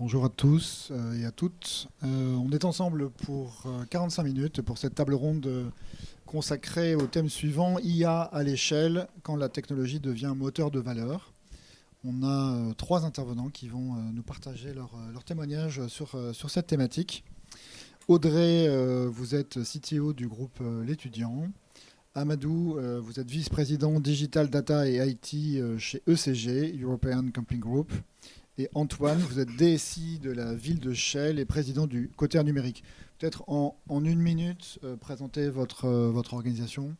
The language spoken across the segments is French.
Bonjour à tous et à toutes. On est ensemble pour 45 minutes pour cette table ronde consacrée au thème suivant, IA à l'échelle, quand la technologie devient moteur de valeur. On a trois intervenants qui vont nous partager leur témoignage sur cette thématique. Audrey, vous êtes CTO du groupe L'Étudiant. Amadou, vous êtes vice-président Digital Data et IT chez ECG, European Camping Group. Et Antoine, vous êtes DSI de la ville de Chelles et président du Côté Numérique. Peut-être en une minute, présenter votre organisation.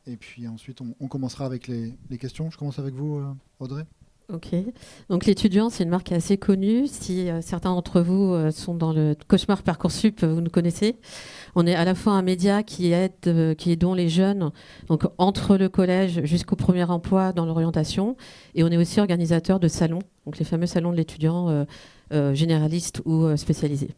Et puis ensuite, on commencera avec les questions. Je commence avec vous, Audrey. Ok. Donc L'Étudiant, c'est une marque assez connue. Si certains d'entre vous sont dans le cauchemar Parcoursup, vous nous connaissez. On est à la fois un média qui aidons les jeunes, donc entre le collège jusqu'au premier emploi dans l'orientation, et on est aussi organisateur de salons, donc les fameux salons de l'étudiant généralistes ou spécialisés.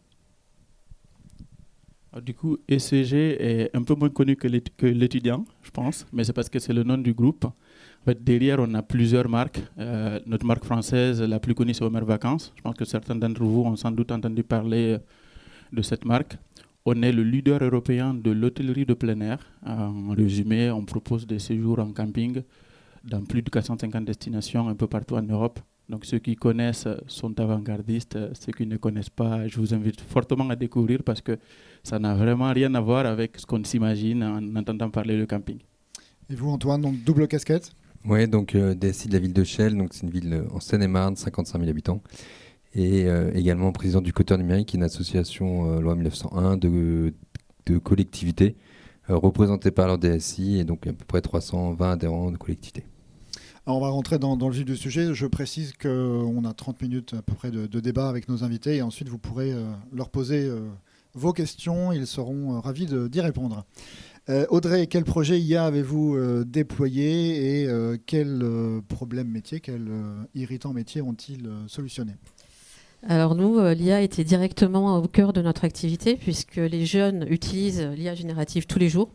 Du coup, ECG est un peu moins connu que l'étudiant, je pense, mais c'est parce que c'est le nom du groupe. En fait, derrière, on a plusieurs marques. Notre marque française, la plus connue, c'est Homer Vacances. Je pense que certains d'entre vous ont sans doute entendu parler de cette marque. On est le leader européen de l'hôtellerie de plein air. En résumé, on propose des séjours en camping dans plus de 450 destinations un peu partout en Europe. Donc ceux qui connaissent sont avant-gardistes, ceux qui ne connaissent pas, je vous invite fortement à découvrir parce que ça n'a vraiment rien à voir avec ce qu'on s'imagine en entendant parler de camping. Et vous, Antoine, donc double casquette? Oui, donc DSI de la ville de Chelles, donc c'est une ville en Seine-et-Marne, 55 000 habitants. Et également président du Côté Numérique, qui est une association loi 1901 de collectivités représentées par leur DSI et donc à peu près 320 adhérents de collectivités. Alors on va rentrer dans le vif du sujet. Je précise qu'on a 30 minutes à peu près de débat avec nos invités et ensuite vous pourrez leur poser vos questions. Ils seront ravis d'y répondre. Audrey, quel projet IA avez-vous déployé et quels problèmes métiers, quels irritants métiers ont-ils solutionnés? Alors nous, l'IA était directement au cœur de notre activité puisque les jeunes utilisent l'IA générative tous les jours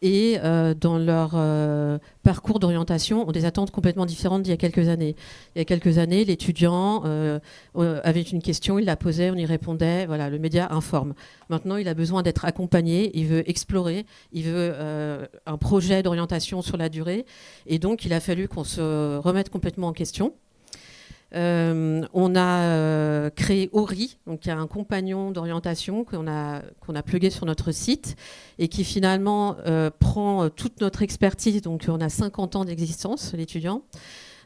et dans leur parcours d'orientation ont des attentes complètement différentes d'il y a quelques années. Il y a quelques années, l'étudiant avait une question, il la posait, on y répondait, voilà, le média informe. Maintenant, il a besoin d'être accompagné, il veut explorer, il veut un projet d'orientation sur la durée et donc il a fallu qu'on se remette complètement en question. On a créé Ori, donc il y a un compagnon d'orientation qu'on a plugué sur notre site et qui finalement prend toute notre expertise. Donc on a 50 ans d'existence, l'étudiant,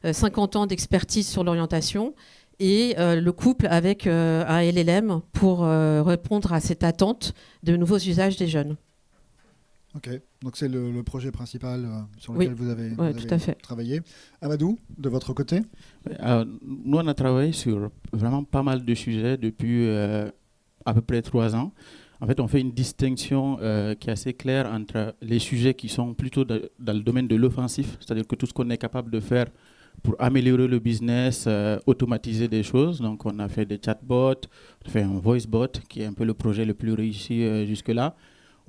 50 ans d'expertise sur l'orientation et le couple avec un LLM pour répondre à cette attente de nouveaux usages des jeunes. Ok, donc c'est le projet principal sur lequel vous avez travaillé. Amadou, de votre côté? Nous, on a travaillé sur vraiment pas mal de sujets depuis à peu près 3 ans. En fait, on fait une distinction qui est assez claire entre les sujets qui sont plutôt dans le domaine de l'offensif, c'est-à-dire que tout ce qu'on est capable de faire pour améliorer le business, automatiser des choses. Donc, on a fait des chatbots, on a fait un voice bot qui est un peu le projet le plus réussi jusque-là.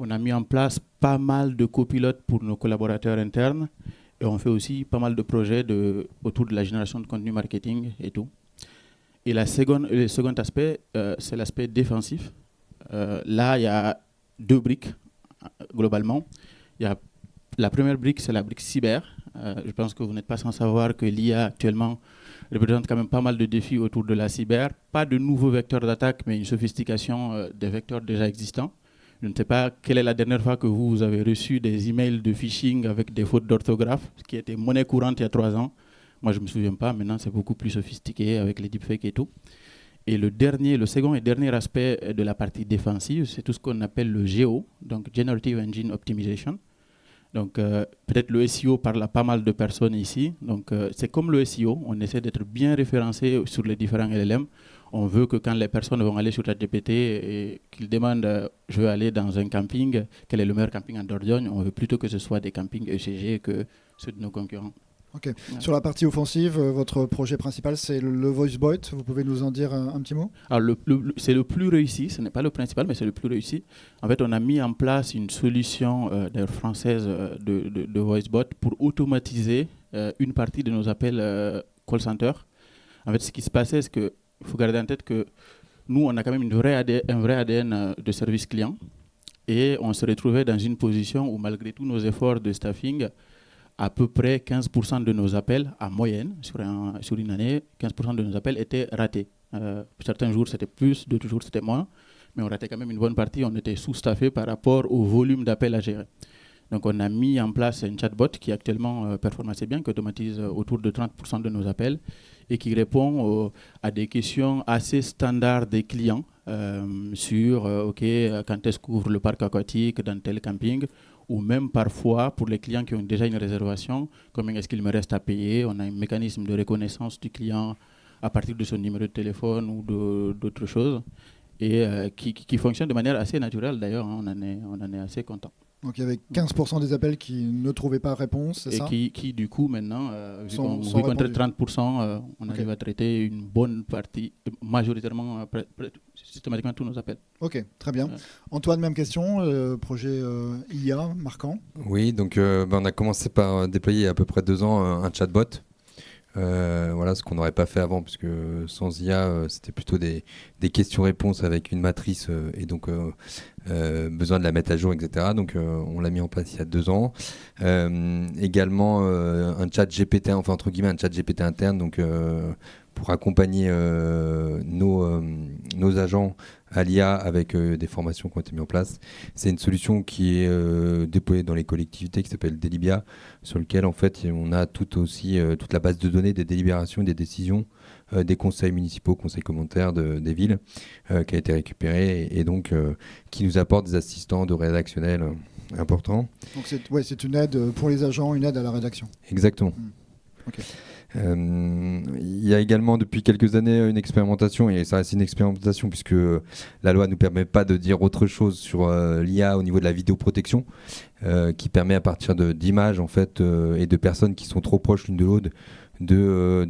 On a mis en place pas mal de copilotes pour nos collaborateurs internes et on fait aussi pas mal de projets autour de la génération de contenu marketing et tout. Et le second aspect, c'est l'aspect défensif. Là, il y a 2 briques globalement. La première brique, c'est la brique cyber. Je pense que vous n'êtes pas sans savoir que l'IA actuellement représente quand même pas mal de défis autour de la cyber. Pas de nouveaux vecteurs d'attaque, mais une sophistication des vecteurs déjà existants. Je ne sais pas quelle est la dernière fois que vous avez reçu des emails de phishing avec des fautes d'orthographe, ce qui était monnaie courante il y a 3 ans. Moi, je ne me souviens pas. Maintenant, c'est beaucoup plus sophistiqué avec les deepfakes et tout. Et le second et dernier aspect de la partie défensive, c'est tout ce qu'on appelle le GO, donc Generative Engine Optimization. Donc, peut-être le SEO parle à pas mal de personnes ici. Donc, c'est comme le SEO. On essaie d'être bien référencé sur les différents LLM. On veut que quand les personnes vont aller sur ChatGPT et qu'ils demandent je veux aller dans un camping, quel est le meilleur camping en Dordogne, on veut plutôt que ce soit des campings ECG que ceux de nos concurrents. Ok. Ouais. Sur la partie offensive, votre projet principal, c'est le voice bot. Vous pouvez nous en dire un petit mot? Alors, c'est le plus réussi. Ce n'est pas le principal, mais c'est le plus réussi. En fait, on a mis en place une solution d'ailleurs française de voice bot pour automatiser une partie de nos appels call center. En fait, ce qui se passait, c'est que faut garder en tête que nous, on a quand même un vrai ADN de service client. Et on se retrouvait dans une position où, malgré tous nos efforts de staffing, à peu près 15% de nos appels, en moyenne, sur une année, 15% de nos appels étaient ratés. Certains jours, c'était plus, d'autres jours, c'était moins. Mais on ratait quand même une bonne partie. On était sous-staffé par rapport au volume d'appels à gérer. Donc, on a mis en place un chatbot qui actuellement performe assez bien, qui automatise autour de 30% de nos appels et qui répond à des questions assez standards des clients sur quand est-ce qu'ouvre le parc aquatique dans tel camping, ou même parfois pour les clients qui ont déjà une réservation, combien est-ce qu'il me reste à payer. On a un mécanisme de reconnaissance du client à partir de son numéro de téléphone ou d'autres choses, et qui fonctionne de manière assez naturelle d'ailleurs, hein. On en est assez content. Donc il y avait 15% des appels qui ne trouvaient pas réponse, c'est ça ? Et qui du coup maintenant, vu qu'on traite 30%, on arrive à traiter une bonne partie, majoritairement, systématiquement tous nos appels. Ok, très bien. Antoine, même question, projet IA marquant. Oui, donc on a commencé par déployer il y a à peu près 2 ans un chatbot. Voilà, ce qu'on n'aurait pas fait avant, puisque sans IA, c'était plutôt des questions-réponses avec une matrice et donc besoin de la mettre à jour, etc. Donc on l'a mis en place il y a 2 ans. Également un chat GPT, enfin entre guillemets un chat GPT interne, donc pour accompagner nos agents à l'IA avec des formations qui ont été mises en place. C'est une solution qui est déployée dans les collectivités qui s'appelle Delibia, sur lequel en fait on a toute la base de données des délibérations et des décisions des conseils municipaux, conseils communautaires des villes qui a été récupérée et donc qui nous apporte des assistants de rédactionnels importants. Donc c'est une aide pour les agents, une aide à la rédaction. Exactement. Ok. Il y a également depuis quelques années une expérimentation, et ça reste une expérimentation puisque la loi ne nous permet pas de dire autre chose sur l'IA au niveau de la vidéoprotection, qui permet à partir d'images en fait, et de personnes qui sont trop proches l'une de l'autre de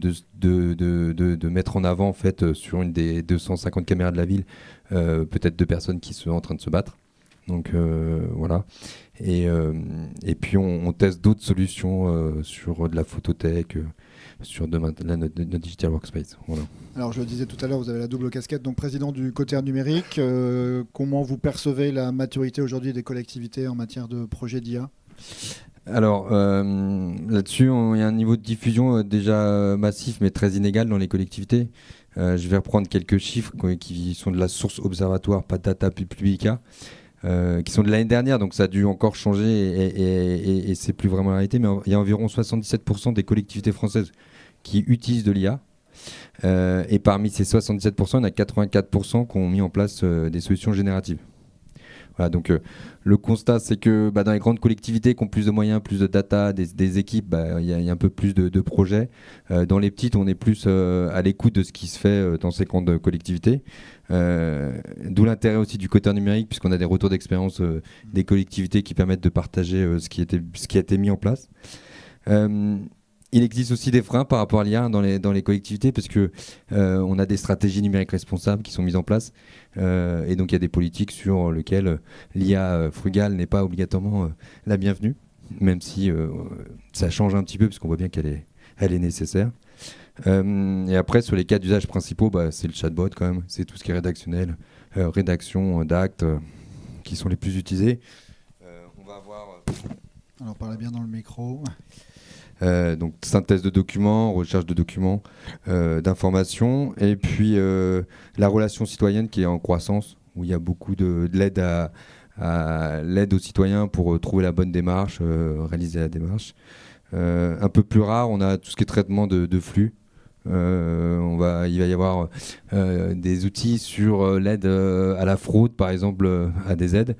mettre en avant en fait, sur une des 250 caméras de la ville peut-être 2 personnes qui sont en train de se battre. Donc voilà. Et puis on teste d'autres solutions sur de la photothèque, sur notre digital workspace. Voilà. Alors je le disais tout à l'heure, vous avez la double casquette, donc président du Côté numérique. Comment vous percevez la maturité aujourd'hui des collectivités en matière de projets d'IA ? Alors là-dessus, il y a un niveau de diffusion déjà massif mais très inégal dans les collectivités. Je vais reprendre quelques chiffres qui sont de la source Observatoire Data Publica. Qui sont de l'année dernière, donc ça a dû encore changer et c'est plus vraiment la réalité, mais il y a environ 77% des collectivités françaises qui utilisent de l'IA, et parmi ces 77%, il y en a 84% qui ont mis en place des solutions génératives. Voilà, donc le constat, c'est que dans les grandes collectivités qui ont plus de moyens, plus de data, des équipes, il y a un peu plus de projets. Dans les petites, on est plus à l'écoute de ce qui se fait dans ces grandes collectivités. D'où l'intérêt aussi du Côté numérique, puisqu'on a des retours d'expérience des collectivités qui permettent de partager ce qui a été mis en place. Il existe aussi des freins par rapport à l'IA dans les collectivités, parce que on a des stratégies numériques responsables qui sont mises en place, et donc il y a des politiques sur lesquelles l'IA frugale n'est pas obligatoirement la bienvenue, même si ça change un petit peu, parce qu'on voit bien qu'elle est nécessaire. Et après, sur les cas d'usage principaux, c'est le chatbot quand même, c'est tout ce qui est rédactionnel, rédaction d'actes qui sont les plus utilisés. On va avoir... Alors parlez bien dans le micro. Donc synthèse de documents, recherche de documents, d'informations, et puis la relation citoyenne qui est en croissance, où il y a beaucoup de l'aide à l'aide aux citoyens pour trouver la bonne démarche, réaliser la démarche. Un peu plus rare, on a tout ce qui est traitement de flux. Il va y avoir des outils sur l'aide à la fraude, par exemple, à des aides,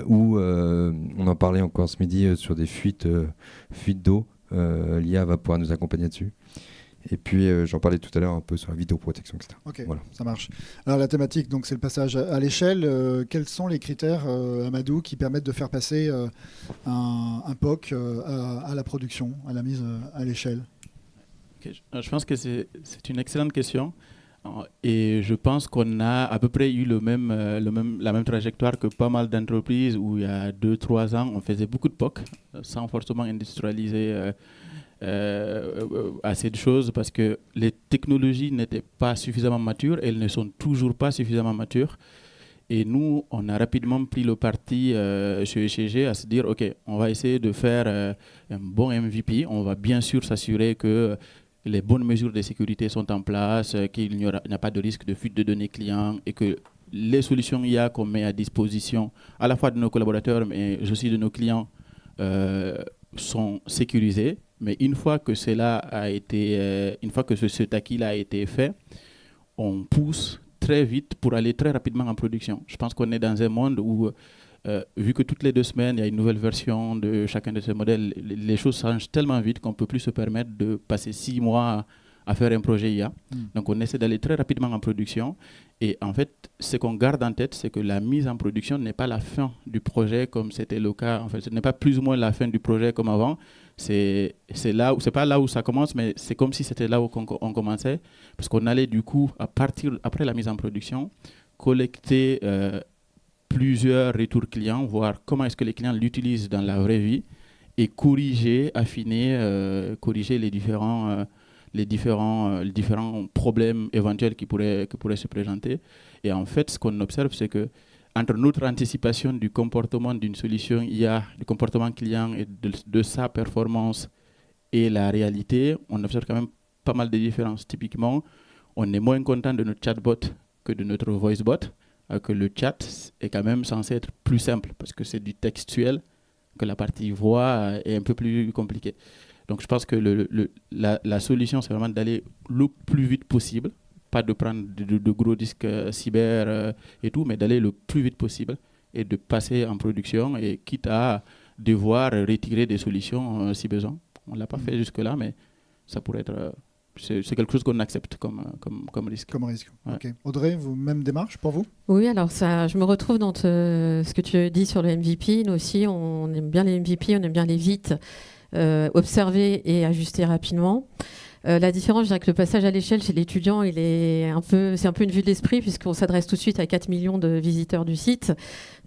ou on en parlait encore ce midi sur des fuites d'eau. L'IA va pouvoir nous accompagner dessus. Et puis j'en parlais tout à l'heure un peu sur la vidéoprotection, etc. Ok, voilà. Ça marche. Alors la thématique, donc, c'est le passage à l'échelle. Quels sont les critères, Amadou, qui permettent de faire passer un POC à la production, à la mise à l'échelle ? Okay. Je pense que c'est une excellente question. Et je pense qu'on a à peu près eu la même trajectoire que pas mal d'entreprises où il y a 2-3 ans, on faisait beaucoup de POC sans forcément industrialiser assez de choses parce que les technologies n'étaient pas suffisamment matures, elles ne sont toujours pas suffisamment matures. Et nous, on a rapidement pris le parti chez ECG à se dire, OK, on va essayer de faire un bon MVP. On va bien sûr s'assurer que les bonnes mesures de sécurité sont en place, qu'il n'y a pas de risque de fuite de données clients et que les solutions IA qu'on met à disposition, à la fois de nos collaborateurs, mais aussi de nos clients, sont sécurisées. Mais une fois que cela a été, une fois que cet acquis-là a été fait, on pousse très vite pour aller très rapidement en production. Je pense qu'on est dans un monde où, vu que toutes les 2 semaines, il y a une nouvelle version de chacun de ces modèles, les choses changent tellement vite qu'on ne peut plus se permettre de passer 6 mois à faire un projet IA. Donc on essaie d'aller très rapidement en production. Et en fait, ce qu'on garde en tête, c'est que la mise en production n'est pas la fin du projet comme c'était le cas. En fait, ce n'est pas plus ou moins la fin du projet comme avant. C'est pas là où ça commence, mais c'est comme si c'était là où on commençait. Parce qu'on allait du coup, après la mise en production, collecter plusieurs retours clients, voir comment est-ce que les clients l'utilisent dans la vraie vie et corriger, affiner, corriger les différents problèmes éventuels qui pourraient se présenter. Et en fait, ce qu'on observe, c'est que entre notre anticipation du comportement d'une solution IA, du comportement client et de sa performance et la réalité, on observe quand même pas mal de différences. Typiquement, on est moins content de notre chatbot que de notre voicebot, que le chat est quand même censé être plus simple parce que c'est du textuel, que la partie voix est un peu plus compliquée. Donc je pense que la solution, c'est vraiment d'aller le plus vite possible, pas de prendre de gros risques cyber et tout, mais d'aller le plus vite possible et de passer en production et quitte à devoir retirer des solutions si besoin. On ne l'a pas fait jusque-là, mais ça pourrait être... c'est quelque chose qu'on accepte comme risque. Comme risque. Ouais. Okay. Audrey, même démarche pour vous? Oui, alors ça, je me retrouve dans ce que tu dis sur le MVP. Nous aussi, on aime bien les MVP, on aime bien les vite, observer et ajuster rapidement. La différence, je dirais que le passage à l'échelle chez l'étudiant, c'est un peu une vue de l'esprit puisqu'on s'adresse tout de suite à 4 millions de visiteurs du site.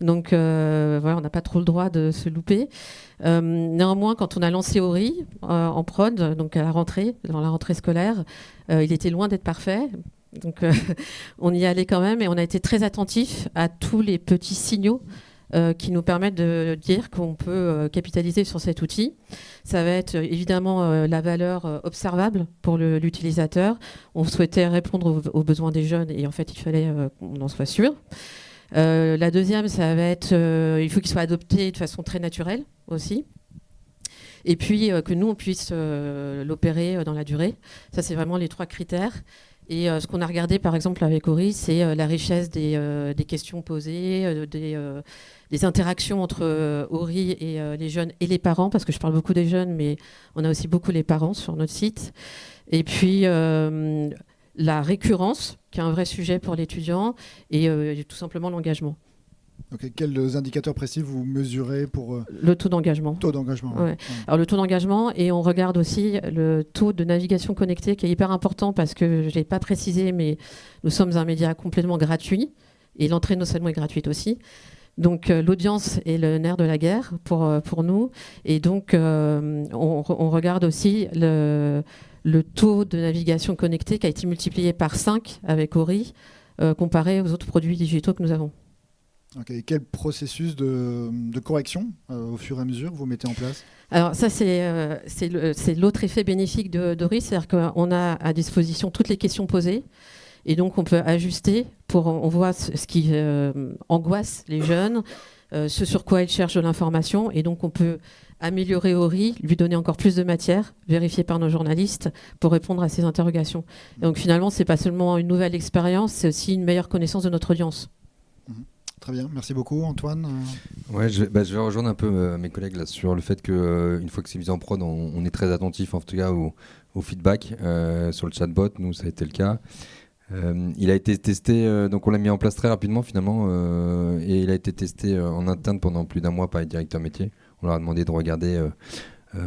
Donc voilà, on n'a pas trop le droit de se louper. Néanmoins, quand on a lancé Ori en prod, donc dans la rentrée scolaire, il était loin d'être parfait. Donc on y allait quand même et on a été très attentifs à tous les petits signaux qui nous permettent de dire qu'on peut capitaliser sur cet outil. Ça va être évidemment la valeur observable pour l'utilisateur. On souhaitait répondre aux besoins des jeunes et en fait, il fallait qu'on en soit sûr. La deuxième, ça va être il faut qu'il soit adopté de façon très naturelle aussi. Et puis que nous, on puisse l'opérer dans la durée. Ça, c'est vraiment les 3 critères. Et ce qu'on a regardé, par exemple, avec Ori, c'est la richesse des questions posées, des interactions entre Ori et les jeunes et les parents, parce que je parle beaucoup des jeunes, mais on a aussi beaucoup les parents sur notre site. Et puis, la récurrence, qui est un vrai sujet pour l'étudiant, et tout simplement l'engagement. Okay. Quels indicateurs précis vous mesurez pour... Le taux d'engagement. Taux d'engagement. Ouais. Ouais. Alors le taux d'engagement, et on regarde aussi le taux de navigation connectée qui est hyper important parce que je ne l'ai pas précisé, mais nous sommes un média complètement gratuit et l'entrée non seulement est gratuite aussi. Donc l'audience est le nerf de la guerre pour nous. Et donc on regarde aussi le taux de navigation connectée qui a été multiplié par 5 avec Ori comparé aux autres produits digitaux que nous avons. Okay. Quel processus de correction au fur et à mesure vous mettez en place? Alors ça, c'est l'autre effet bénéfique d'Ori, c'est-à-dire qu'on a à disposition toutes les questions posées et donc on peut ajuster on voit ce qui angoisse les jeunes, ce sur quoi ils cherchent de l'information et donc on peut améliorer Ori, lui donner encore plus de matière, vérifiée par nos journalistes, pour répondre à ces interrogations. Et donc finalement, ce n'est pas seulement une nouvelle expérience, c'est aussi une meilleure connaissance de notre audience. Très bien, merci beaucoup Antoine. Ouais, je vais rejoindre un peu mes collègues là, sur le fait qu'une fois que c'est mis en prod, on est très attentif en tout cas au feedback sur le chatbot, nous ça a été le cas. Il a été testé, donc on l'a mis en place très rapidement finalement, et il a été testé en interne pendant plus d'1 mois par les directeurs métiers. On leur a demandé de regarder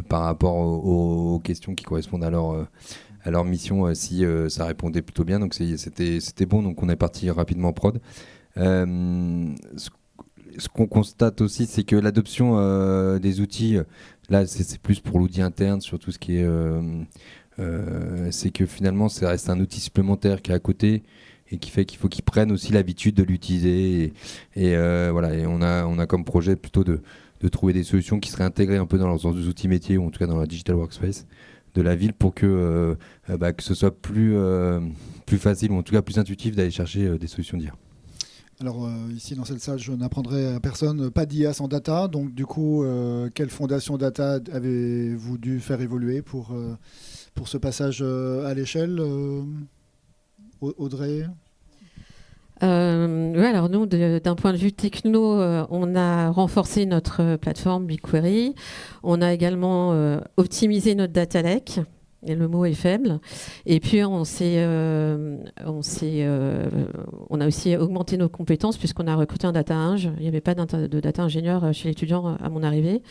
par rapport aux questions qui correspondent à leur mission si ça répondait plutôt bien, donc c'était bon, donc on est parti rapidement en prod. Ce qu'on constate aussi, c'est que l'adoption des outils, Là, c'est plus pour l'outil interne sur tout ce qui est... c'est que finalement, ça reste un outil supplémentaire qui est à côté et qui fait qu'il faut qu'ils prennent aussi l'habitude de l'utiliser. Et voilà, et on a comme projet plutôt de trouver des solutions qui seraient intégrées un peu dans leurs outils métiers, ou en tout cas dans la digital workspace de la ville, pour que ce soit plus facile, ou en tout cas plus intuitif d'aller chercher des solutions d'IA. Alors ici dans cette salle, je n'apprendrai à personne pas d'IA sans data. Donc du coup, quelle fondation data avez-vous dû faire évoluer pour ce passage à l'échelle, Audrey? Oui, alors nous, d'un point de vue techno, on a renforcé notre plateforme BigQuery. On a également optimisé notre data lake. Et le mot est faible. Et puis on a aussi augmenté nos compétences puisqu'on a recruté un data ing. Il n'y avait pas de data ingénieur chez l'étudiant à mon arrivée.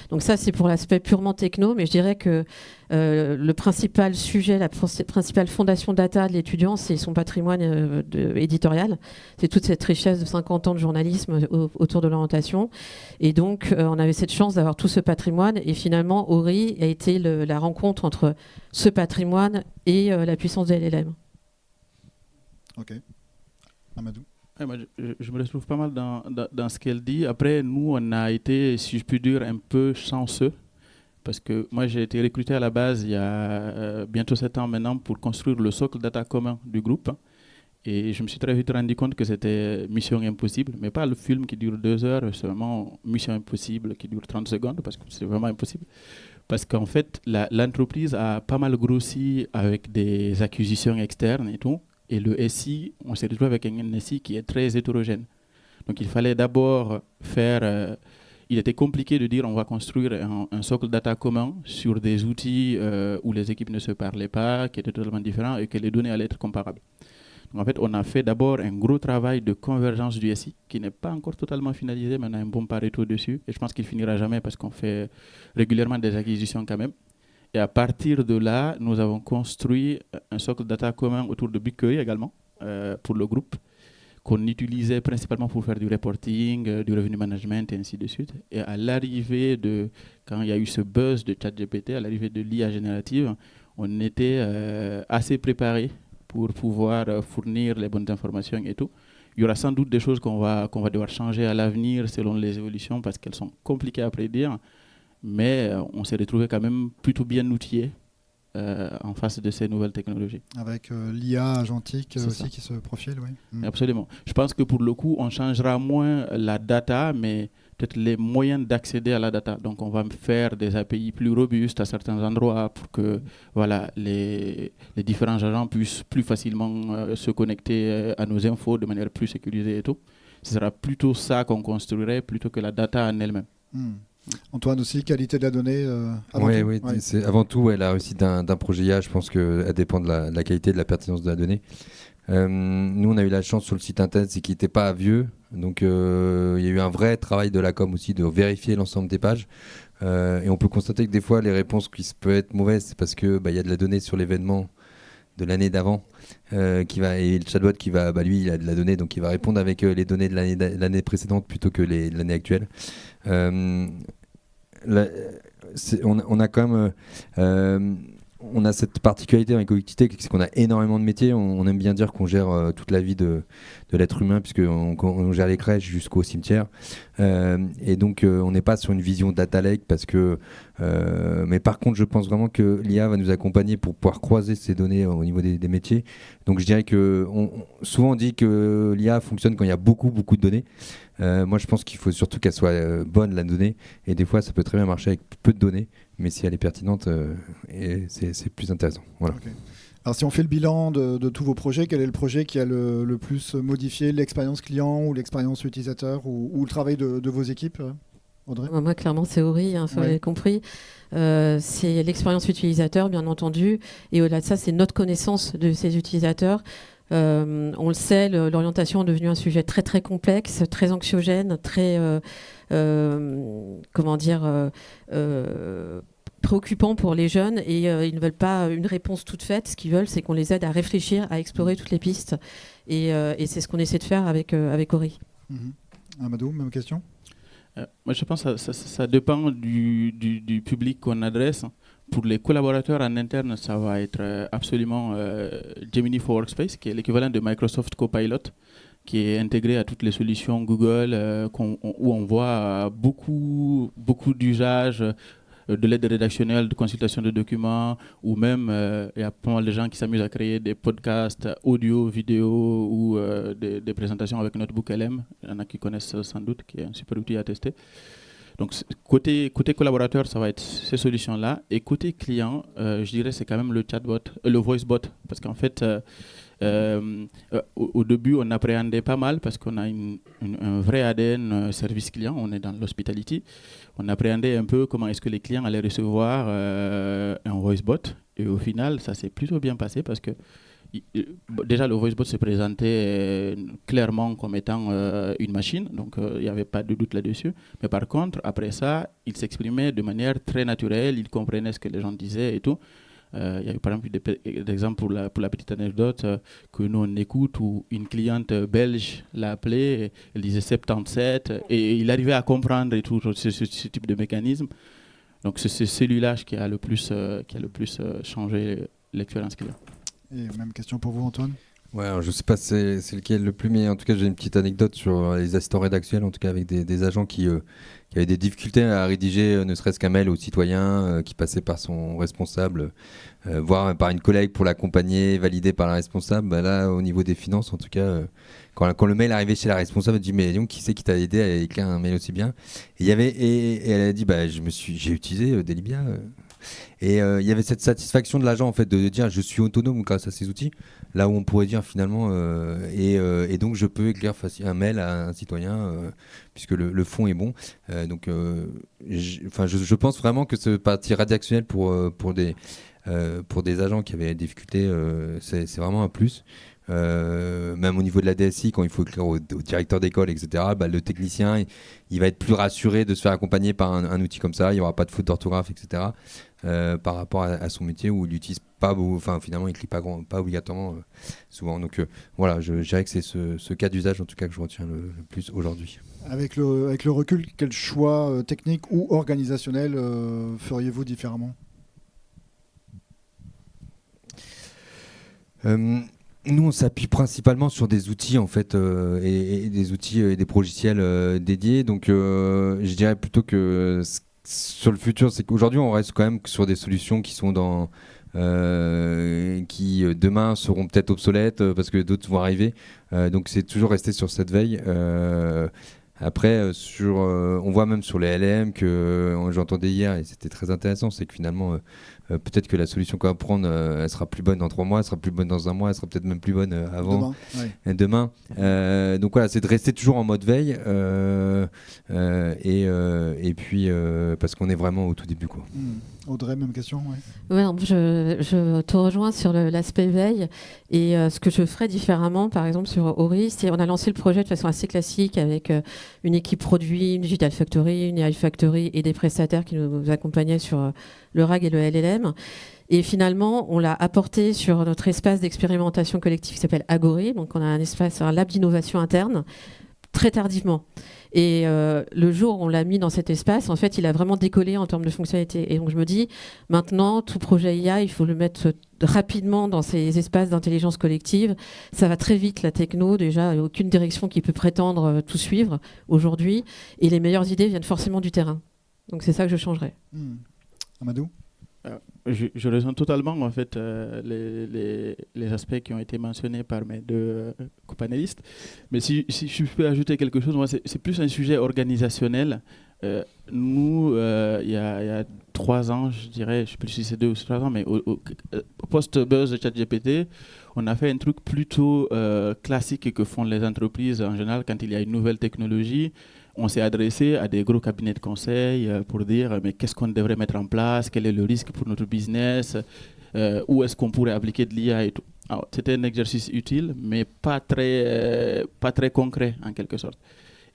Donc ça, c'est pour l'aspect purement techno. Mais je dirais que le principal sujet, la principale fondation data de l'étudiant, c'est son patrimoine éditorial. C'est toute cette richesse de 50 ans de journalisme autour de l'orientation. Et donc, on avait cette chance d'avoir tout ce patrimoine. Et finalement, Ori a été la rencontre entre ce patrimoine et la puissance de LLM. Ok. Amadou. Ouais, moi, je me retrouve pas mal dans ce qu'elle dit. Après, nous, on a été, si je puis dire, un peu chanceux. Parce que moi, j'ai été recruté à la base il y a bientôt 7 ans maintenant pour construire le socle data commun du groupe. Et je me suis très vite rendu compte que c'était mission impossible. Mais pas le film qui dure 2 heures, c'est vraiment mission impossible qui dure 30 secondes, parce que c'est vraiment impossible. Parce qu'en fait, l'entreprise a pas mal grossi avec des acquisitions externes et tout. Et le SI, on s'est retrouvé avec un SI qui est très hétérogène. Donc il fallait d'abord faire... il était compliqué de dire on va construire un socle data commun sur des outils où les équipes ne se parlaient pas, qui étaient totalement différents et que les données allaient être comparables. Donc en fait, on a fait d'abord un gros travail de convergence du SI qui n'est pas encore totalement finalisé, mais on a un bon Pareto dessus. Et je pense qu'il finira jamais parce qu'on fait régulièrement des acquisitions quand même. Et à partir de là, nous avons construit un socle data commun autour de BigQuery également pour le groupe, qu'on utilisait principalement pour faire du reporting, du revenue management et ainsi de suite. Et à l'arrivée quand il y a eu ce buzz de ChatGPT, à l'arrivée de l'IA générative, on était assez préparé pour pouvoir fournir les bonnes informations et tout. Il y aura sans doute des choses qu'on va devoir changer à l'avenir selon les évolutions parce qu'elles sont compliquées à prédire, mais on s'est retrouvé quand même plutôt bien outillé en face de ces nouvelles technologies. Avec l'IA agentique aussi ça. Qui se profile, oui. Absolument. Je pense que pour le coup, on changera moins la data, mais peut-être les moyens d'accéder à la data. Donc on va faire des API plus robustes à certains endroits pour que les différents agents puissent plus facilement se connecter à nos infos de manière plus sécurisée et tout. Ce sera plutôt ça qu'on construirait plutôt que la data en elle-même. Antoine aussi, qualité de la donnée Oui, c'est avant tout la réussite d'un projet IA. Je pense qu'elle dépend de la qualité, de la pertinence de la donnée. Nous, on a eu la chance sur le site internet, c'est qu'il n'était pas vieux. Donc, il y a eu un vrai travail de la com aussi, de vérifier l'ensemble des pages. Et on peut constater que des fois, les réponses qui peuvent être mauvaises, c'est parce qu'il y a de la donnée sur l'événement de l'année d'avant et le chatbot qui va, lui, il a de la donnée, donc il va répondre avec les données de l'année précédente plutôt que l'année actuelle. On a quand même on a cette particularité avec Cogicité, c'est qu'on a énormément de métiers. On aime bien dire qu'on gère toute la vie de l'être humain, puisqu'on gère les crèches jusqu'au cimetière. Et donc, on n'est pas sur une vision data lake, mais par contre, je pense vraiment que l'IA va nous accompagner pour pouvoir croiser ces données au niveau des métiers. Donc, je dirais que souvent, on dit que l'IA fonctionne quand il y a beaucoup, beaucoup de données. Moi, je pense qu'il faut surtout qu'elle soit bonne, la donnée. Et des fois, ça peut très bien marcher avec peu de données. Mais si elle est pertinente, c'est plus intéressant. Voilà. Okay. Alors si on fait le bilan de tous vos projets, quel est le projet qui a le plus modifié l'expérience client ou l'expérience utilisateur ou le travail de vos équipes, Audrey? Moi, clairement, c'est Ori, vous l'avez compris. C'est l'expérience utilisateur, bien entendu. Et au-delà de ça, c'est notre connaissance de ces utilisateurs. On le sait, l'orientation est devenue un sujet très très complexe, très anxiogène, très préoccupant pour les jeunes et ils ne veulent pas une réponse toute faite. Ce qu'ils veulent, c'est qu'on les aide à réfléchir, à explorer toutes les pistes et c'est ce qu'on essaie de faire avec Ori. Amadou, même question? Moi, je pense que ça dépend du public qu'on adresse. Pour les collaborateurs en interne, ça va être absolument Gemini for Workspace, qui est l'équivalent de Microsoft Copilot, qui est intégré à toutes les solutions Google, où on voit beaucoup d'usages de l'aide rédactionnelle, de consultation de documents, ou même il y a pas mal de gens qui s'amusent à créer des podcasts audio, vidéo ou des présentations avec Notebook LM. Il y en a qui connaissent sans doute, qui est un super outil à tester. Donc côté collaborateur, ça va être ces solutions-là. Et côté client, je dirais c'est quand même le chatbot, le voicebot. Parce qu'en fait, au début, on appréhendait pas mal parce qu'on a un vrai ADN service client. On est dans l'hospitality. On appréhendait un peu comment est-ce que les clients allaient recevoir un voicebot. Et au final, ça s'est plutôt bien passé parce que déjà, le voicebot se présentait clairement comme étant une machine, donc il n'y avait pas de doute là-dessus. Mais par contre, après ça, il s'exprimait de manière très naturelle, il comprenait ce que les gens disaient et tout. Il y a eu par exemple des exemples pour la petite anecdote que nous on écoute où une cliente belge l'a appelé, elle disait 77 et il arrivait à comprendre et tout ce type de mécanisme. Donc c'est celui-là qui a le plus changé l'expérience client. Et même question pour vous, Antoine. Ouais, alors je sais pas c'est lequel le plus, mais en tout cas j'ai une petite anecdote sur les assistants rédactionnels, en tout cas avec des agents qui avaient des difficultés à rédiger ne serait-ce qu'un mail aux citoyens, qui passait par son responsable, voire par une collègue pour l'accompagner, validé par la responsable. Bah là, au niveau des finances, en tout cas, quand le mail arrivait chez la responsable, elle dit mais donc, qui c'est qui t'a aidé à écrire un mail aussi bien? Et elle a dit bah j'ai utilisé Delibia. Et il y avait cette satisfaction de l'agent en fait de dire je suis autonome grâce à ces outils, là où on pourrait dire finalement et donc je peux écrire un mail à un citoyen puisque le fond est bon. Donc je pense vraiment que ce parti rédactionnel pour des agents qui avaient des difficultés, c'est vraiment un plus. Même au niveau de la DSI, quand il faut écrire au directeur d'école, etc., bah, le technicien, il va être plus rassuré de se faire accompagner par un outil comme ça. Il n'y aura pas de faute d'orthographe, etc., par rapport à son métier où il n'utilise pas, finalement, il ne clique pas obligatoirement souvent. Donc voilà, je dirais que c'est ce cas d'usage, en tout cas, que je retiens le plus aujourd'hui. Avec le recul, quel choix technique ou organisationnel feriez-vous différemment ? Nous, on s'appuie principalement sur des outils en fait, et des outils et des logiciels dédiés. Donc, je dirais plutôt que sur le futur, c'est qu'aujourd'hui, on reste quand même sur des solutions qui sont qui demain seront peut-être obsolètes parce que d'autres vont arriver. Donc, c'est toujours rester sur cette veille. Après, on voit même sur les LM que j'entendais hier et c'était très intéressant, c'est que finalement, peut-être que la solution qu'on va prendre, elle sera plus bonne dans 3 mois, elle sera plus bonne dans 1 mois, elle sera peut-être même plus bonne avant demain. Donc voilà, c'est de rester toujours en mode veille et puis parce qu'on est vraiment au tout début, quoi. Audrey, même question. Ouais, je te rejoins sur l'aspect veille et ce que je ferais différemment, par exemple sur Ori, c'est on a lancé le projet de façon assez classique avec une équipe produit, une Digital Factory, une AI Factory et des prestataires qui nous accompagnaient sur le RAG et le LLM. Et finalement, on l'a apporté sur notre espace d'expérimentation collective qui s'appelle Agori. Donc on a un lab d'innovation interne très tardivement. Et le jour où on l'a mis dans cet espace, en fait, il a vraiment décollé en termes de fonctionnalité. Et donc, je me dis, maintenant, tout projet IA, il faut le mettre rapidement dans ces espaces d'intelligence collective. Ça va très vite, la techno. Déjà, il n'y a aucune direction qui peut prétendre tout suivre aujourd'hui. Et les meilleures idées viennent forcément du terrain. Donc, c'est ça que je changerais. Amadou ? Je rejoins totalement en fait les aspects qui ont été mentionnés par mes deux copanélistes. Mais si je peux ajouter quelque chose, moi c'est plus un sujet organisationnel. Nous, il y a 3 ans, je dirais, je ne sais plus si c'est 2 ou 3 ans, mais au post-buzz de ChatGPT, on a fait un truc plutôt classique que font les entreprises en général quand il y a une nouvelle technologie. On s'est adressé à des gros cabinets de conseil pour dire mais qu'est-ce qu'on devrait mettre en place, quel est le risque pour notre business, où est-ce qu'on pourrait appliquer de l'IA et tout. Alors, c'était un exercice utile, mais pas très concret en quelque sorte.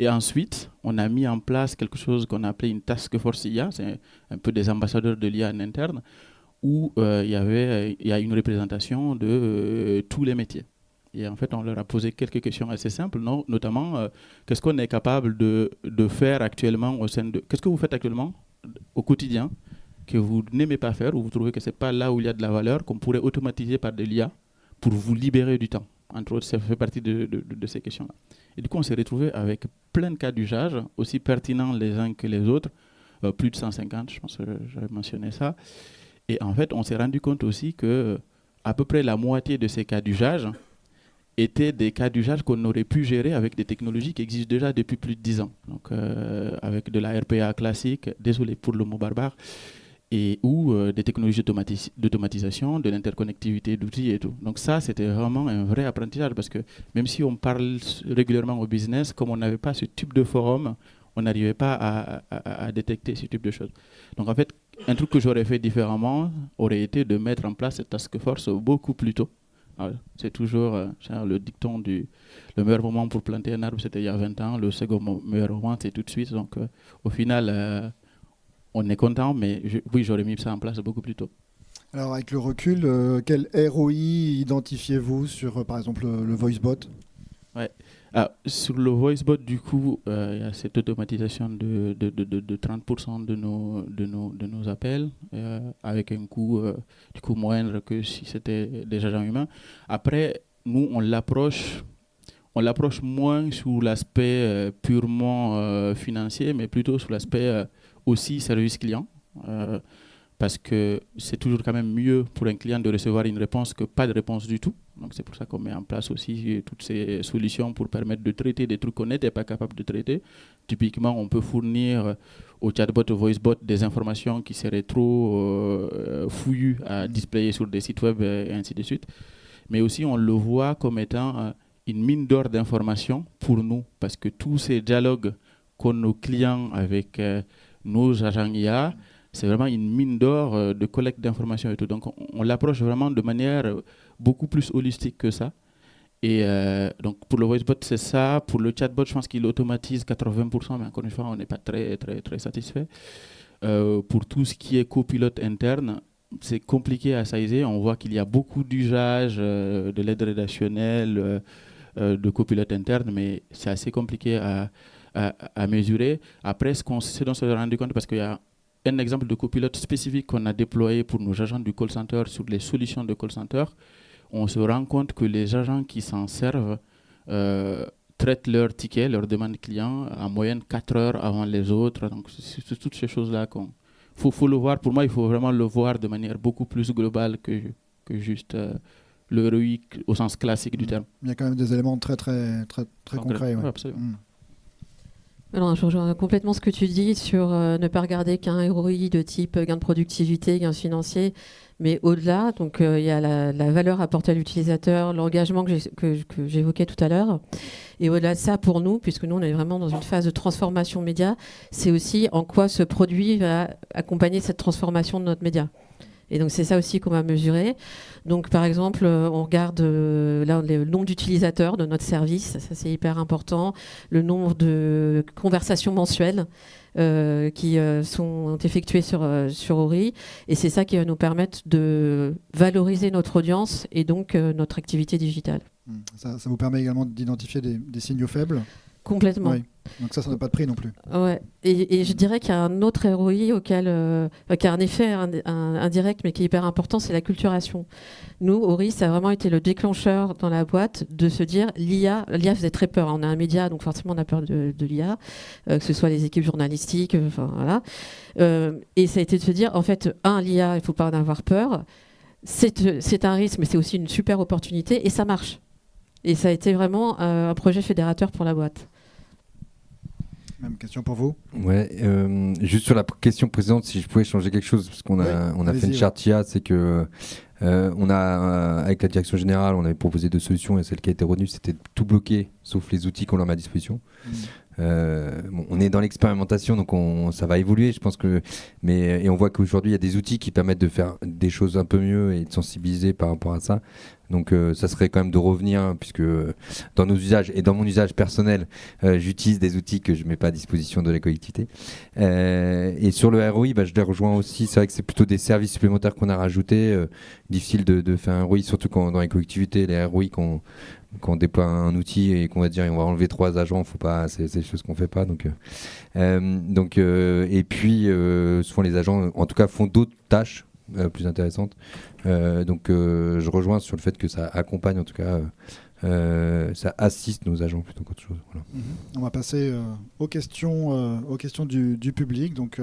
Et ensuite, on a mis en place quelque chose qu'on a appelé une task force IA, c'est un peu des ambassadeurs de l'IA en interne, où il y a une représentation de tous les métiers. Et en fait, on leur a posé quelques questions assez simples, notamment qu'est-ce qu'on est capable de faire actuellement au sein de... Qu'est-ce que vous faites actuellement au quotidien que vous n'aimez pas faire ou vous trouvez que ce n'est pas là où il y a de la valeur, qu'on pourrait automatiser par de l'IA pour vous libérer du temps. Entre autres, ça fait partie de ces questions-là. Et du coup, on s'est retrouvé avec plein de cas d'usage, aussi pertinents les uns que les autres, plus de 150, je pense que j'avais mentionné ça. Et en fait, on s'est rendu compte aussi que à peu près la moitié de ces cas d'usage étaient des cas d'usage qu'on aurait pu gérer avec des technologies qui existent déjà depuis plus de 10 ans. Donc, avec de la RPA classique, désolé pour le mot barbare, ou des technologies d'automatisation, de l'interconnectivité d'outils et tout. Donc ça, c'était vraiment un vrai apprentissage parce que même si on parle régulièrement au business, comme on n'avait pas ce type de forum, on n'arrivait pas à détecter ce type de choses. Donc en fait, un truc que j'aurais fait différemment aurait été de mettre en place cette task force beaucoup plus tôt. Alors, c'est toujours le dicton le meilleur moment pour planter un arbre, c'était il y a 20 ans, le second meilleur moment, c'est tout de suite. Donc au final... on est content, mais oui, j'aurais mis ça en place beaucoup plus tôt. Alors, avec le recul, quel ROI identifiez-vous sur, par exemple, le VoiceBot ? Ouais. Sur le VoiceBot, du coup, il y a cette automatisation de 30% de nos appels, avec un coût du coup moindre que si c'était des agents humains. Après, nous, on l'approche moins sous l'aspect purement financier, mais plutôt sous l'aspect aussi service client, parce que c'est toujours quand même mieux pour un client de recevoir une réponse que pas de réponse du tout. Donc c'est pour ça qu'on met en place aussi toutes ces solutions pour permettre de traiter des trucs qu'on n'était pas capable de traiter. Typiquement, on peut fournir au chatbot, au voicebot, des informations qui seraient trop fouillues à displayer sur des sites web et ainsi de suite. Mais aussi, on le voit comme étant une mine d'or d'informations pour nous, parce que tous ces dialogues qu'ont nos clients avec nos agents IA, c'est vraiment une mine d'or de collecte d'informations et tout. Donc, on l'approche vraiment de manière beaucoup plus holistique que ça. Et donc, pour le voicebot, c'est ça. Pour le chatbot, je pense qu'il automatise 80%, mais encore une fois, on n'est pas très, très, très satisfait. Pour tout ce qui est copilote interne, c'est compliqué à sizer. On voit qu'il y a beaucoup d'usages de l'aide rédactionnelle, de copilote interne, mais c'est assez compliqué à mesurer. Après, ce dont on s'est rendu compte, parce qu'il y a un exemple de copilote spécifique qu'on a déployé pour nos agents du call center sur les solutions de call center, on se rend compte que les agents qui s'en servent traitent leurs tickets, leurs demandes clients en moyenne 4 heures avant les autres. Donc, c'est toutes ces choses-là qu'on faut le voir. Pour moi, il faut vraiment le voir de manière beaucoup plus globale que juste le ROI au sens classique du terme. Il y a quand même des éléments très concrets. Ouais. Ouais, absolument. Alors, je rejoins complètement ce que tu dis sur ne pas regarder qu'un ROI de type gain de productivité, gain financier, mais au-delà, donc il y a la valeur apportée à l'utilisateur, l'engagement que j'évoquais tout à l'heure. Et au-delà de ça, pour nous, puisque nous, on est vraiment dans une phase de transformation média, c'est aussi en quoi ce produit va accompagner cette transformation de notre média. Et donc, c'est ça aussi qu'on va mesurer. Donc, par exemple, on regarde là, le nombre d'utilisateurs de notre service. Ça, c'est hyper important. Le nombre de conversations mensuelles qui sont effectuées sur Ori. Et c'est ça qui va nous permettre de valoriser notre audience et donc notre activité digitale. Ça vous permet également d'identifier des signaux faibles ? Complètement. Oui. Donc ça n'a pas de prix non plus. Ouais. Et je dirais qu'il y a un autre ROI auquel, qui a un effet indirect, mais qui est hyper important, c'est l'acculturation. Nous, Ori, ça a vraiment été le déclencheur dans la boîte de se dire l'IA faisait très peur. On a un média, donc forcément on a peur de l'IA, que ce soit les équipes journalistiques, voilà. Et ça a été de se dire, en fait, l'IA, il ne faut pas en avoir peur. C'est un risque, mais c'est aussi une super opportunité, et ça marche. Et ça a été vraiment un projet fédérateur pour la boîte. Même question pour vous. Ouais, juste sur la question précédente, si je pouvais changer quelque chose, parce qu'on a fait une charte IA, c'est que on a avec la direction générale, on avait proposé 2 solutions et celle qui a été retenue, c'était tout bloquer, sauf les outils qu'on leur met à disposition. On est dans l'expérimentation, donc ça va évoluer, je pense que. Et on voit qu'aujourd'hui, il y a des outils qui permettent de faire des choses un peu mieux et de sensibiliser par rapport à ça. Donc ça serait quand même de revenir, hein, puisque dans nos usages et dans mon usage personnel, j'utilise des outils que je ne mets pas à disposition de la collectivité. Et sur le ROI, je les rejoins aussi. C'est vrai que c'est plutôt des services supplémentaires qu'on a rajoutés. Difficile de faire un ROI, surtout quand dans les collectivités, les ROI quand on déploie un outil et qu'on va dire on va enlever 3 agents, faut pas, c'est des choses qu'on fait pas. Et puis souvent les agents, en tout cas, font d'autres tâches plus intéressantes. Je rejoins sur le fait que ça accompagne, en tout cas, ça assiste nos agents plutôt qu'autre chose. Voilà. On va passer aux questions du public. Donc,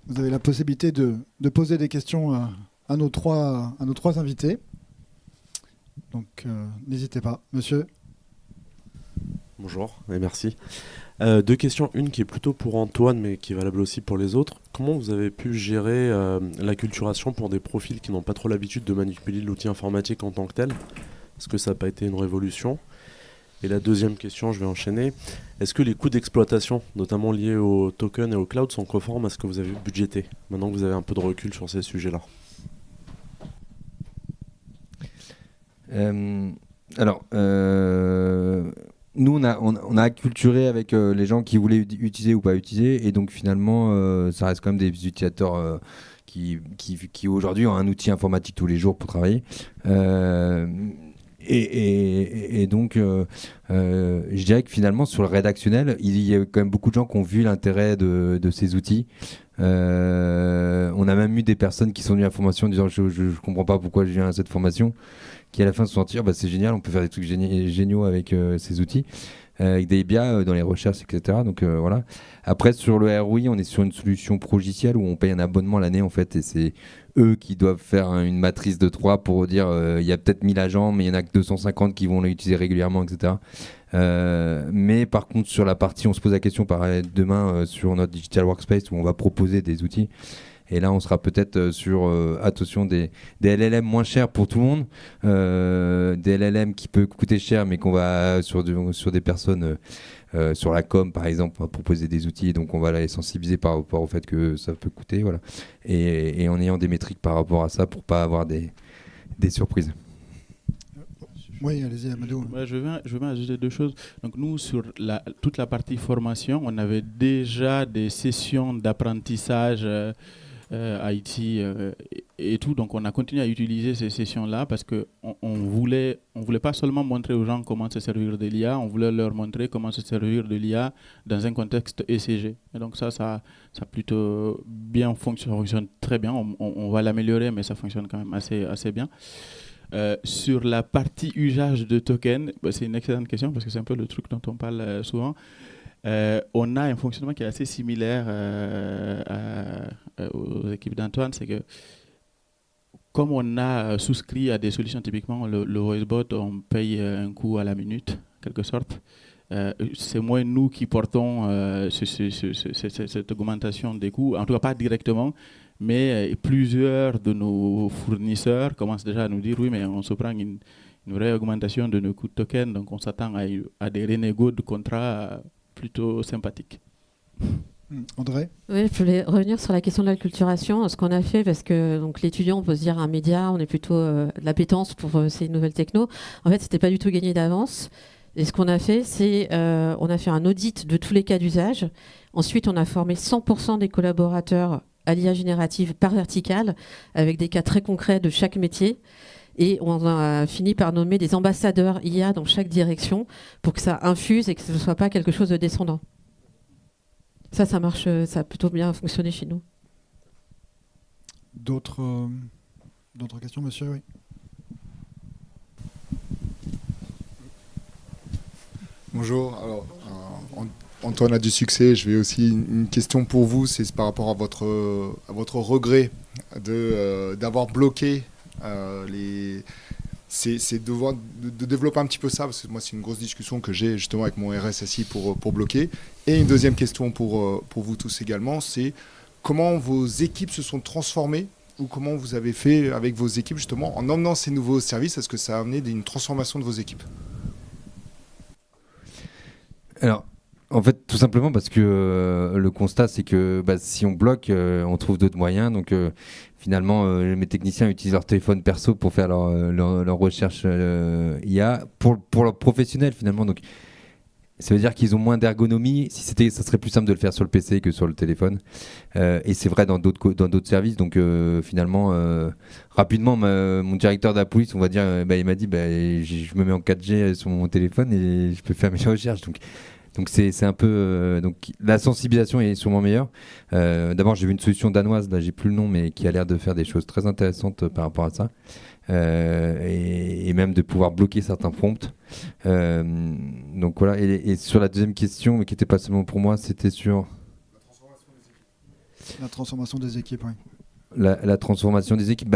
vous avez la possibilité de poser des questions à nos trois invités. Donc, n'hésitez pas. Monsieur. Bonjour et merci. 2 questions, une qui est plutôt pour Antoine mais qui est valable aussi pour les autres. Comment vous avez pu gérer l'acculturation pour des profils qui n'ont pas trop l'habitude de manipuler l'outil informatique en tant que tel? Est-ce que ça n'a pas été une révolution? Et la deuxième question, je vais enchaîner. Est-ce que les coûts d'exploitation, notamment liés au token et au cloud, sont conformes à ce que vous avez budgété, maintenant que vous avez un peu de recul sur ces sujets-là? Nous, on a acculturé avec les gens qui voulaient utiliser ou pas utiliser, et donc finalement, ça reste quand même des utilisateurs qui aujourd'hui ont un outil informatique tous les jours pour travailler. Et donc, je dirais que finalement, sur le rédactionnel, il y a quand même beaucoup de gens qui ont vu l'intérêt de ces outils. On a même eu des personnes qui sont venues à la formation en disant je comprends pas pourquoi je viens à cette formation, qui à la fin se sont dit c'est génial, on peut faire des trucs géniaux avec ces outils, avec des biais dans les recherches, etc. Donc voilà. Après, sur le ROI, on est sur une solution progicielle où on paye un abonnement l'année en fait, et c'est eux qui doivent faire une matrice de 3 pour dire il y a peut-être 1000 agents, mais il n'y en a que 250 qui vont l'utiliser régulièrement, etc. Mais par contre, sur la partie, on se pose la question demain sur notre Digital Workspace où on va proposer des outils. Et là, on sera peut-être sur attention des LLM moins chers pour tout le monde, des LLM qui peuvent coûter cher, mais qu'on va sur des personnes sur la com, par exemple, on va proposer des outils, donc on va les sensibiliser par rapport au fait que ça peut coûter, voilà. Et en ayant des métriques par rapport à ça pour pas avoir des surprises. Oui, allez-y, Amadou. Ouais, je vais ajouter 2 choses. Donc nous, sur toute la partie formation, on avait déjà des sessions d'apprentissage IT et tout. Donc on a continué à utiliser ces sessions-là parce qu'on voulait pas seulement montrer aux gens comment se servir de l'IA, on voulait leur montrer comment se servir de l'IA dans un contexte ECG. Et donc ça a plutôt bien fonctionné, ça fonctionne très bien. On va l'améliorer, mais ça fonctionne quand même assez bien. Sur la partie usage de tokens, c'est une excellente question parce que c'est un peu le truc dont on parle souvent. On a un fonctionnement qui est assez similaire aux équipes d'Antoine, c'est que comme on a souscrit à des solutions, typiquement le VoiceBot, on paye un coût à la minute, en quelque sorte. C'est moins nous qui portons cette augmentation des coûts, en tout cas pas directement, mais plusieurs de nos fournisseurs commencent déjà à nous dire oui, mais on se prend une vraie augmentation de nos coûts de token, donc on s'attend à des renégos de contrats plutôt sympathiques. André ? Oui, je voulais revenir sur la question de l'acculturation, ce qu'on a fait, parce que donc, l'étudiant, on peut se dire un média, on est plutôt de l'appétence pour ces nouvelles technos. En fait, ce n'était pas du tout gagné d'avance. Et ce qu'on a fait, c'est on a fait un audit de tous les cas d'usage. Ensuite, on a formé 100% des collaborateurs à l'IA générative par verticale, avec des cas très concrets de chaque métier. Et on a fini par nommer des ambassadeurs IA dans chaque direction pour que ça infuse et que ce ne soit pas quelque chose de descendant. Ça marche, ça a plutôt bien fonctionné chez nous. D'autres questions, monsieur? Oui. Bonjour. Alors, Antoine a du succès. Je vais aussi une question pour vous. C'est par rapport à votre regret d'avoir bloqué c'est de développer un petit peu ça, parce que moi c'est une grosse discussion que j'ai justement avec mon RSSI pour bloquer. Et une deuxième question pour vous tous également, c'est comment vos équipes se sont transformées, ou comment vous avez fait avec vos équipes justement en emmenant ces nouveaux services. Est-ce que ça a amené une transformation de vos équipes? Alors, En fait, tout simplement parce que le constat, c'est que si on bloque, on trouve d'autres moyens. Donc, finalement, mes techniciens utilisent leur téléphone perso pour faire leur recherche IA pour leurs professionnels, finalement. Donc, ça veut dire qu'ils ont moins d'ergonomie. Ça serait plus simple de le faire sur le PC que sur le téléphone. Et c'est vrai dans d'autres services. Donc, finalement, rapidement, mon directeur de la police, on va dire, il m'a dit, je me mets en 4G sur mon téléphone et je peux faire mes recherches. Donc c'est un peu donc la sensibilisation est sûrement meilleure. D'abord j'ai vu une solution danoise, là j'ai plus le nom, mais qui a l'air de faire des choses très intéressantes par rapport à ça, et même de pouvoir bloquer certains prompts. Donc voilà. Et sur la deuxième question, mais qui n'était pas seulement pour moi, c'était sur la transformation des équipes. Oui. La transformation des équipes,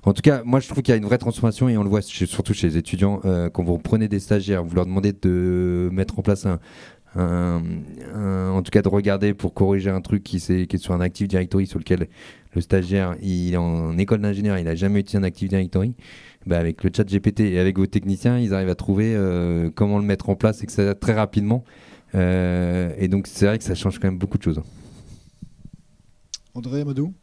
en tout cas, moi je trouve qu'il y a une vraie transformation et on le voit surtout chez les étudiants. Quand vous prenez des stagiaires, vous leur demandez de mettre en place en tout cas de regarder pour corriger un truc qui est sur un Active Directory sur lequel le stagiaire il est en école d'ingénieur, il n'a jamais utilisé un Active Directory. Avec le chat GPT et avec vos techniciens, ils arrivent à trouver comment le mettre en place et que ça va très rapidement. Et donc c'est vrai que ça change quand même beaucoup de choses. André, Amadou.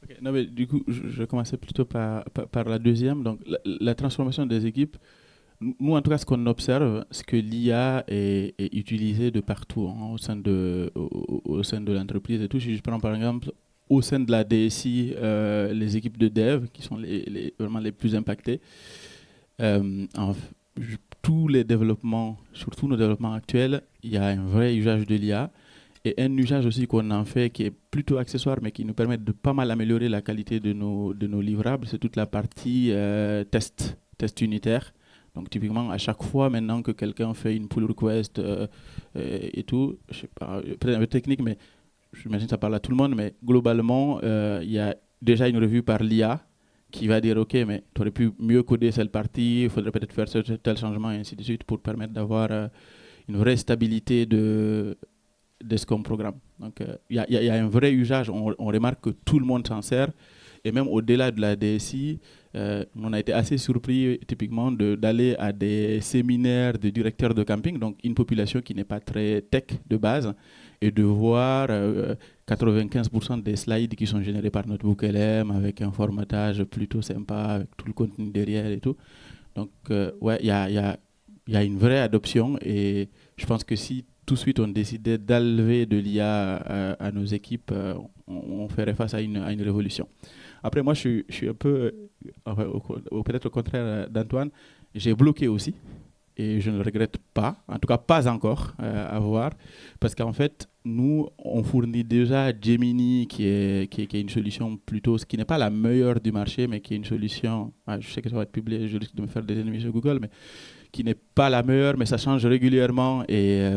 Okay. Non, mais du coup, je commençais plutôt par la deuxième. Donc, la transformation des équipes. Nous, en tout cas, ce qu'on observe, c'est que l'IA est utilisée de partout, au sein de l'entreprise et tout. Si je prends par exemple au sein de la DSI, les équipes de dev qui sont vraiment les plus impactées. Tous les développements, surtout nos développements actuels, il y a un vrai usage de l'IA. Et un usage aussi qu'on en fait qui est plutôt accessoire, mais qui nous permet de pas mal améliorer la qualité de nos livrables, c'est toute la partie test unitaire. Donc typiquement, à chaque fois maintenant que quelqu'un fait une pull request et tout, je sais pas, peut-être un peu technique, mais j'imagine que ça parle à tout le monde, mais globalement, il y a déjà une revue par l'IA qui va dire « Ok, mais tu aurais pu mieux coder cette partie, il faudrait peut-être faire tel changement, et ainsi de suite, pour permettre d'avoir une vraie stabilité de ce qu'on programme. » Donc, il y a un vrai usage. On remarque que tout le monde s'en sert. Et même au-delà de la DSI, on a été assez surpris, typiquement, d'aller à des séminaires de directeurs de camping, donc une population qui n'est pas très tech de base, et de voir 95% des slides qui sont générés par notre LM, avec un formatage plutôt sympa, avec tout le contenu derrière et tout. Donc, ouais, il y a une vraie adoption. Et je pense que si tout de suite on décidait d'enlever de l'IA à nos équipes, on ferait face à une révolution. Après, moi, je suis un peu, peut-être au contraire d'Antoine, j'ai bloqué aussi, et je ne le regrette pas, en tout cas pas encore à voir, parce qu'en fait, nous, on fournit déjà Gemini, qui est une solution plutôt, ce qui n'est pas la meilleure du marché, mais qui est une solution, je sais que ça va être publié, je risque de me faire des ennemis sur Google, mais qui n'est pas la meilleure, mais ça change régulièrement, et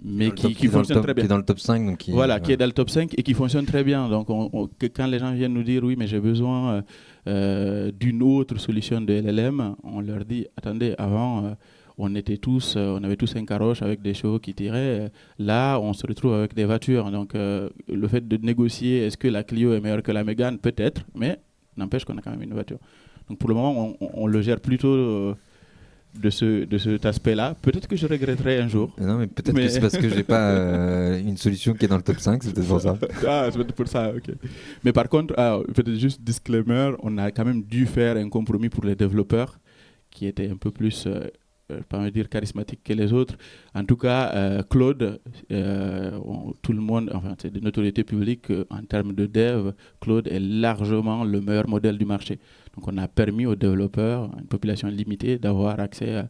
mais qui fonctionne très bien. Qui est dans le top 5. Donc qui est dans le top 5 et qui fonctionne très bien. Donc quand les gens viennent nous dire « Oui, mais j'ai besoin d'une autre solution de LLM », on leur dit « Attendez, avant, on avait tous un carrosse avec des chevaux qui tiraient. Là, on se retrouve avec des voitures. Donc le fait de négocier, est-ce que la Clio est meilleure que la Mégane? Peut-être, mais n'empêche qu'on a quand même une voiture. Donc pour le moment, on le gère plutôt... de cet aspect-là. Peut-être que je regretterai un jour. Non, mais peut-être que c'est parce que j'ai pas une solution qui est dans le top 5, c'est peut-être pour ça. Ah, c'est peut-être pour ça, ok. Mais par contre, peut-être juste disclaimer, on a quand même dû faire un compromis pour les développeurs qui était un peu plus, pas me dire charismatique que les autres. En tout cas, Claude, tout le monde, enfin c'est de notoriété publique, en termes de dev, Claude est largement le meilleur modèle du marché. Donc on a permis aux développeurs, à une population limitée, d'avoir accès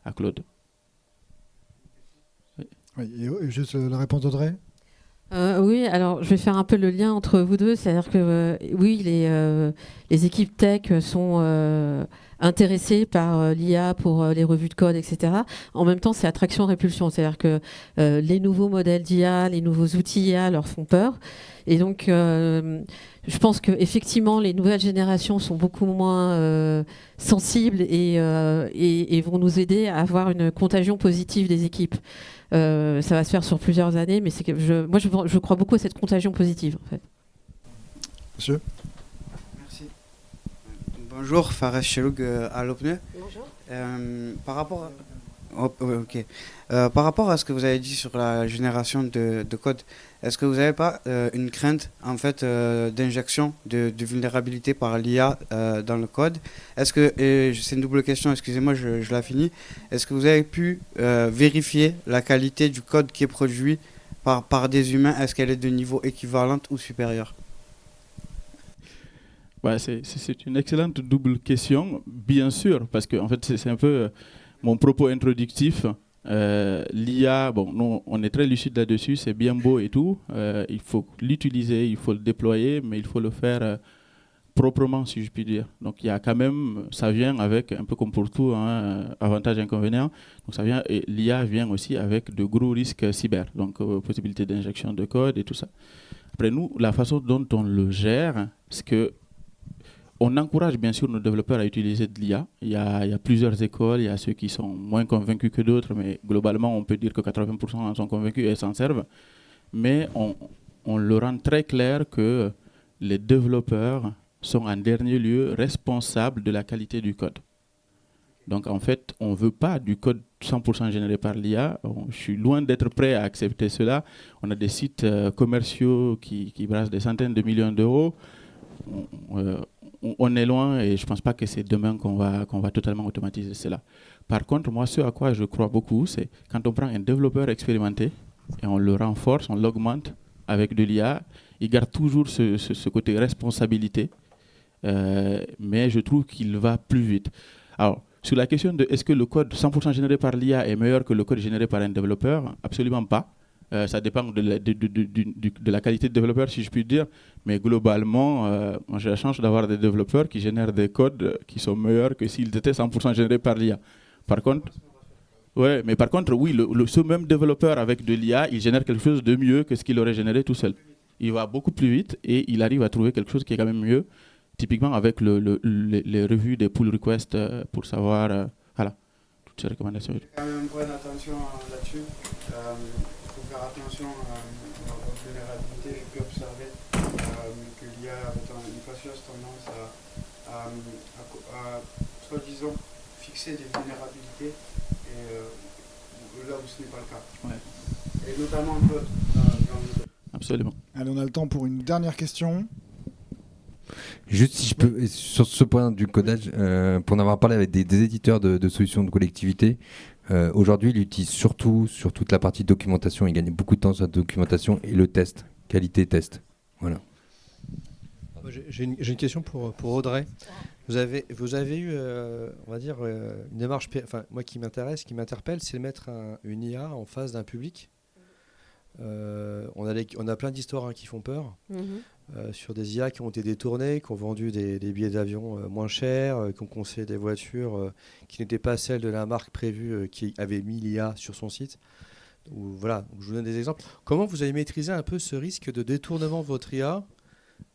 à Claude. Oui, et juste la réponse d'Audrey. Oui, alors je vais faire un peu le lien entre vous deux. C'est-à-dire que oui, les équipes tech sont intéressées par l'IA pour les revues de code, etc. En même temps, c'est attraction-répulsion. C'est-à-dire que les nouveaux modèles d'IA, les nouveaux outils IA leur font peur. Et donc, je pense qu'effectivement, les nouvelles générations sont beaucoup moins sensibles et vont nous aider à avoir une contagion positive des équipes. Ça va se faire sur plusieurs années, mais moi, je crois beaucoup à cette contagion positive, en fait. Monsieur ? Merci. Bonjour, Fares Cheloug à l'OPNE. Bonjour. Par rapport à... Par rapport à ce que vous avez dit sur la génération de code, est-ce que vous n'avez pas une crainte en fait d'injection de vulnérabilité par l'IA dans le code? Est-ce que, et c'est une double question, excusez-moi, je la finis. Est-ce que vous avez pu vérifier la qualité du code qui est produit par des humains? Est-ce qu'elle est de niveau équivalent ou supérieur? C'est une excellente double question, bien sûr, parce que en fait, c'est un peu mon propos introductif. L'IA, bon, nous, on est très lucide là-dessus, c'est bien beau et tout. Il faut l'utiliser, il faut le déployer, mais il faut le faire proprement, si je puis dire. Donc, il y a quand même, ça vient avec, un peu comme pour tout, hein, avantages et inconvénients. Donc, et l'IA vient aussi avec de gros risques cyber, donc possibilité d'injection de code et tout ça. Après, nous, la façon dont on le gère, c'est que on encourage bien sûr nos développeurs à utiliser de l'IA. Il y a plusieurs écoles, il y a ceux qui sont moins convaincus que d'autres, mais globalement, on peut dire que 80% en sont convaincus et s'en servent. Mais on le rend très clair que les développeurs sont en dernier lieu responsables de la qualité du code. Donc en fait, on ne veut pas du code 100% généré par l'IA. Je suis loin d'être prêt à accepter cela. On a des sites commerciaux qui brassent des centaines de millions d'euros. On est loin et je ne pense pas que c'est demain qu'on va totalement automatiser cela. Par contre, moi, ce à quoi je crois beaucoup, c'est quand on prend un développeur expérimenté et on le renforce, on l'augmente avec de l'IA, il garde toujours ce côté responsabilité, mais je trouve qu'il va plus vite. Alors, sur la question de est-ce que le code 100% généré par l'IA est meilleur que le code généré par un développeur, absolument pas. Ça dépend de la qualité de développeur, si je puis dire. Mais globalement, j'ai la chance d'avoir des développeurs qui génèrent des codes qui sont meilleurs que s'ils étaient 100% générés par l'IA. Par contre, oui, ce même développeur avec de l'IA, il génère quelque chose de mieux que ce qu'il aurait généré tout seul. Il va beaucoup plus vite et il arrive à trouver quelque chose qui est quand même mieux. Typiquement avec les revues des pull requests pour savoir, voilà, toutes ces recommandations. Il faut quand même prendre attention là-dessus. Faire attention aux vulnérabilités. J'ai pu observer que l'IA avait une fâcheuse tendance à soi-disant fixer des vulnérabilités là où ce n'est pas le cas. Ouais. Et notamment en code. Absolument. Allez, on a le temps pour une dernière question. Juste si je peux, sur ce point du codage, pour en avoir parlé avec des éditeurs de solutions de collectivité, aujourd'hui, il utilise surtout sur toute la partie documentation. Il gagne beaucoup de temps sur la documentation et le test, qualité test. Voilà. J'ai une question pour Audrey. Vous avez eu, on va dire, une démarche. Enfin, moi, qui m'interpelle, c'est de mettre une IA en face d'un public. On a plein d'histoires qui font peur. Sur des IA qui ont été détournées, qui ont vendu des billets d'avion moins chers, qui ont conseillé des voitures qui n'étaient pas celles de la marque prévue, qui avait mis l'IA sur son site. Voilà, je vous donne des exemples. Comment vous avez maîtrisé un peu ce risque de détournement de votre IA,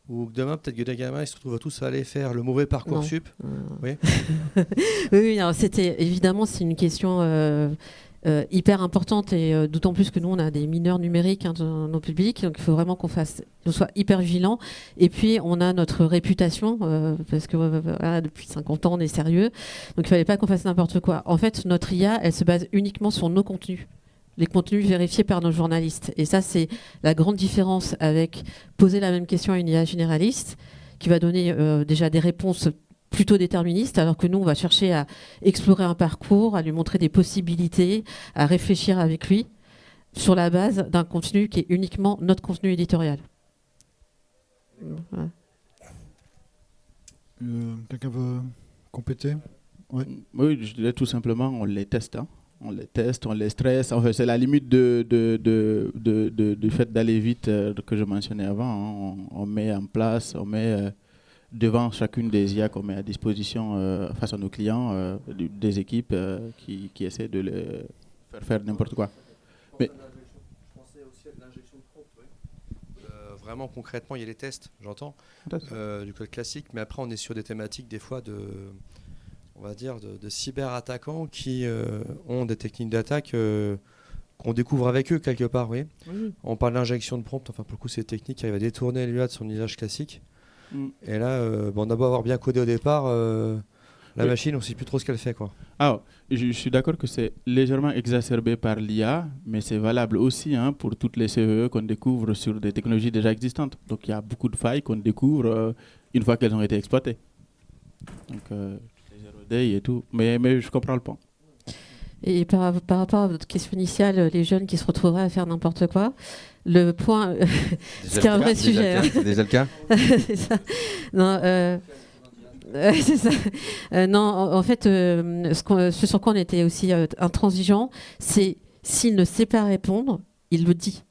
ou demain peut-être que des gamins ils se retrouvent tous à aller faire le mauvais Parcoursup? Oui, oui, alors évidemment c'est une question hyper importante et d'autant plus que nous on a des mineurs numériques dans nos publics, donc il faut vraiment qu'on soit hyper vigilants. Et puis on a notre réputation parce que voilà, depuis 50 ans on est sérieux, donc il fallait pas qu'on fasse n'importe quoi. En fait, notre IA elle se base uniquement sur nos contenus, les contenus vérifiés par nos journalistes. Et ça c'est la grande différence avec poser la même question à une IA généraliste qui va donner déjà des réponses plutôt déterministe, alors que nous, on va chercher à explorer un parcours, à lui montrer des possibilités, à réfléchir avec lui sur la base d'un contenu qui est uniquement notre contenu éditorial. Voilà. Quelqu'un veut compléter? Oui, je dirais tout simplement, on les teste. Hein. On les teste, on les stresse. Enfin, c'est la limite du fait d'aller vite que je mentionnais avant. Hein. On met en place, on met... devant chacune des IA qu'on met à disposition face à nos clients, des équipes qui essaient de les faire n'importe quoi. Mais je pensais aussi à l'injection de prompt. Oui. Vraiment concrètement, il y a les tests, j'entends, du code classique, mais après on est sur des thématiques des fois on va dire de cyberattaquants qui ont des techniques d'attaque qu'on découvre avec eux quelque part. Oui. On parle d'injection de prompt, enfin pour le coup c'est technique qui arrive à détourner l'IA de son usage classique. Et là, on a beau avoir bien codé au départ, la machine, on ne sait plus trop ce qu'elle fait, quoi. Ah, je suis d'accord que c'est légèrement exacerbé par l'IA, mais c'est valable aussi pour toutes les CVE qu'on découvre sur des technologies déjà existantes. Donc il y a beaucoup de failles qu'on découvre une fois qu'elles ont été exploitées. Donc les zero day et tout. Mais je comprends le point. Et par rapport à votre question initiale, les jeunes qui se retrouveraient à faire n'importe quoi, le point, ce qui est un vrai sujet. C'est déjà le cas. C'est ça. Non, c'est ça. Non, en fait, ce sur quoi on était aussi intransigeant, c'est s'il ne sait pas répondre, il le dit.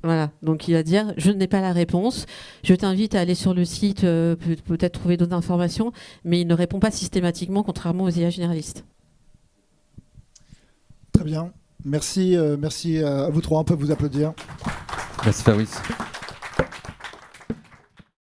Voilà, donc il va dire je n'ai pas la réponse, je t'invite à aller sur le site, peut-être trouver d'autres informations, mais il ne répond pas systématiquement, contrairement aux IA généralistes. Très bien. Merci à vous trois. On peut vous applaudir. Merci Fabrice.